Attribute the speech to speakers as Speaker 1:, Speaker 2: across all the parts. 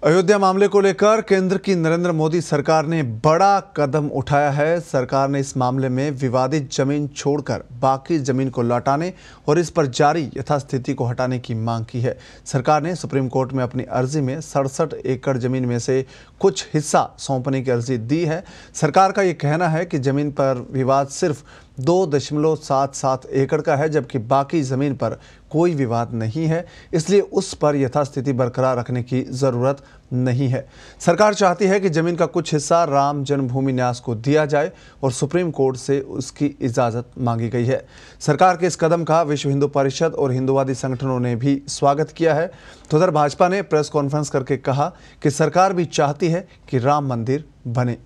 Speaker 1: अयोध्या मामले को लेकर केंद्र की नरेंद्र मोदी सरकार ने बड़ा कदम उठाया है। सरकार ने इस मामले में विवादित जमीन छोड़कर बाकी जमीन को लौटाने और इस पर जारी यथास्थिति को हटाने की मांग की है। सरकार ने सुप्रीम कोर्ट में अपनी अर्जी में 67 एकड़ जमीन में से कुछ हिस्सा सौंपने की अर्जी दी है। सरकार का ये कहना है कि जमीन पर विवाद सिर्फ 2.77 एकड़ का है, जबकि बाकी जमीन पर कोई विवाद नहीं है, इसलिए उस पर यथास्थिति बरकरार रखने की जरूरत नहीं है। सरकार चाहती है कि जमीन का कुछ हिस्सा राम जन्मभूमि न्यास को दिया जाए और सुप्रीम कोर्ट से उसकी इजाजत मांगी गई है। सरकार के इस कदम का विश्व हिंदू परिषद और हिंदुवादी संगठनों ने भी स्वागत किया है। तो उधर भाजपा ने प्रेस कॉन्फ्रेंस करके कहा कि सरकार भी चाहती है कि राम मंदिर बने।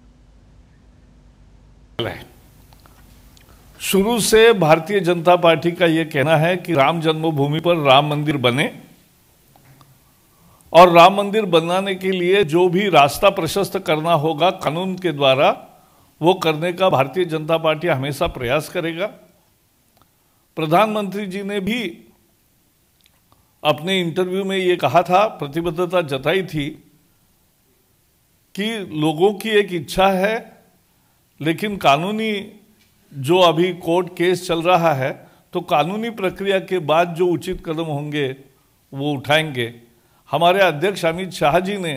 Speaker 2: शुरू से भारतीय जनता पार्टी का यह कहना है कि राम जन्मभूमि पर राम मंदिर बने और राम मंदिर बनाने के लिए जो भी रास्ता प्रशस्त करना होगा कानून के द्वारा, वो करने का भारतीय जनता पार्टी हमेशा प्रयास करेगा। प्रधानमंत्री जी ने भी अपने इंटरव्यू में ये कहा था, प्रतिबद्धता जताई थी कि लोगों की एक इच्छा है, लेकिन कानूनी जो अभी कोर्ट केस चल रहा है, तो कानूनी प्रक्रिया के बाद जो उचित कदम होंगे वो उठाएंगे। हमारे अध्यक्ष अमित शाह जी ने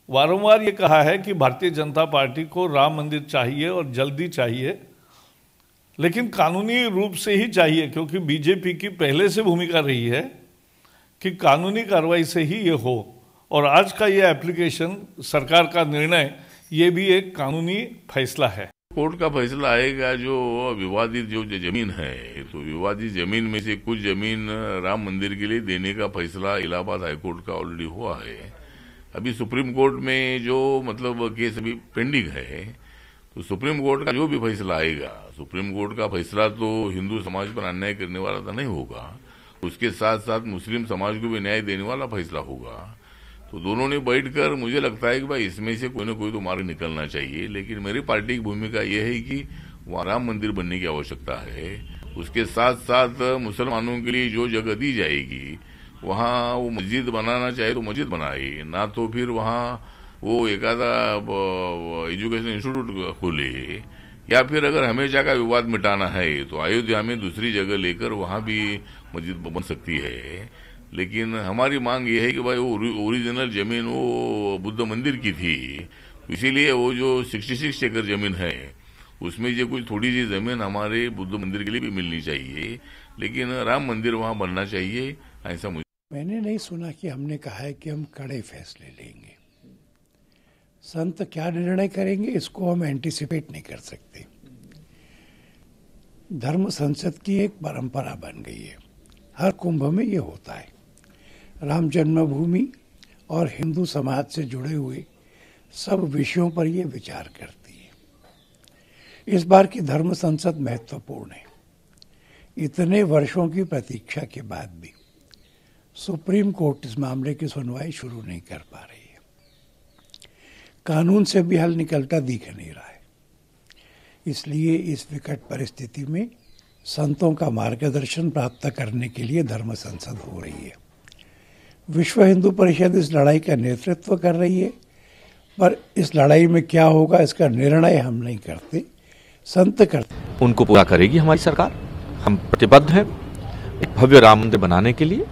Speaker 2: वारंवार ये कहा है कि भारतीय जनता पार्टी को राम मंदिर चाहिए और जल्दी चाहिए, लेकिन कानूनी रूप से ही चाहिए, क्योंकि बीजेपी की पहले से भूमिका रही है कि कानूनी कार्रवाई से ही ये हो। और आज का ये एप्लीकेशन, सरकार का निर्णय, ये भी एक कानूनी फैसला है।
Speaker 3: कोर्ट का फैसला आएगा। जो विवादित जो जमीन है, तो विवादित जमीन में से कुछ जमीन राम मंदिर के लिए देने का फैसला इलाहाबाद हाईकोर्ट का ऑलरेडी हुआ है। अभी सुप्रीम कोर्ट में जो केस अभी पेंडिंग है, तो सुप्रीम कोर्ट का जो भी फैसला आएगा, सुप्रीम कोर्ट का फैसला तो हिंदू समाज पर अन्याय करने वाला तो नहीं होगा, उसके साथ साथ मुस्लिम समाज को भी न्याय देने वाला फैसला होगा। तो दोनों ने बैठकर, मुझे लगता है कि भाई इसमें से कोई ना कोई तो मार्ग निकलना चाहिए। लेकिन मेरी पार्टी की भूमिका यह है कि वहाँ राम मंदिर बनने की आवश्यकता है। उसके साथ साथ मुसलमानों के लिए जो जगह दी जाएगी, वहाँ वो मस्जिद बनाना चाहे तो मस्जिद बनाए, ना तो फिर वहाँ वो एकादा एजुकेशन इंस्टीट्यूट खोले, या फिर अगर हमेशा का विवाद मिटाना है तो अयोध्या में दूसरी जगह लेकर वहाँ भी मस्जिद बन सकती है। लेकिन हमारी मांग ये है कि भाई वो ओरिजिनल जमीन वो बुद्ध मंदिर की थी, इसीलिए वो जो 66 एकड़ जमीन है, उसमें जो कुछ थोड़ी सी जमीन हमारे बुद्ध मंदिर के लिए भी मिलनी चाहिए, लेकिन राम मंदिर वहाँ बनना चाहिए, ऐसा
Speaker 4: मैंने नहीं सुना कि हमने कहा है कि हम कड़े फैसले लेंगे। संत क्या निर्णय करेंगे इसको हम एंटिसिपेट नहीं कर सकते। धर्म संसद की एक परंपरा बन गई है, हर कुंभ में ये होता है। राम जन्मभूमि और हिंदू समाज से जुड़े हुए सब विषयों पर ये विचार करती है। इस बार की धर्म संसद महत्वपूर्ण है। इतने वर्षों की प्रतीक्षा के बाद भी सुप्रीम कोर्ट इस मामले की सुनवाई शुरू नहीं कर पा रही है। कानून से भी हल निकलता दिख नहीं रहा है। इसलिए इस विकट परिस्थिति में संतों का मार्गदर्शन प्राप्त करने के लिए धर्म संसद हो रही है। विश्व हिंदू परिषद इस लड़ाई का नेतृत्व कर रही है, पर इस लड़ाई में क्या होगा इसका निर्णय हम नहीं करते, संत करते।
Speaker 5: उनको पूरा करेगी हमारी सरकार। हम प्रतिबद्ध हैं एक भव्य राम मंदिर बनाने के लिए,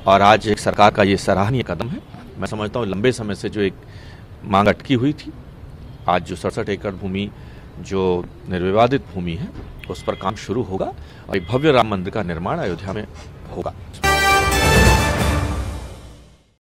Speaker 5: और आज एक सरकार का ये सराहनीय कदम है। मैं समझता हूँ लंबे समय से जो एक मांग अटकी हुई थी, आज जो 67 एकड़ भूमि जो निर्विवादित भूमि है, उस पर काम शुरू होगा और एक भव्य राम मंदिर का निर्माण अयोध्या में होगा।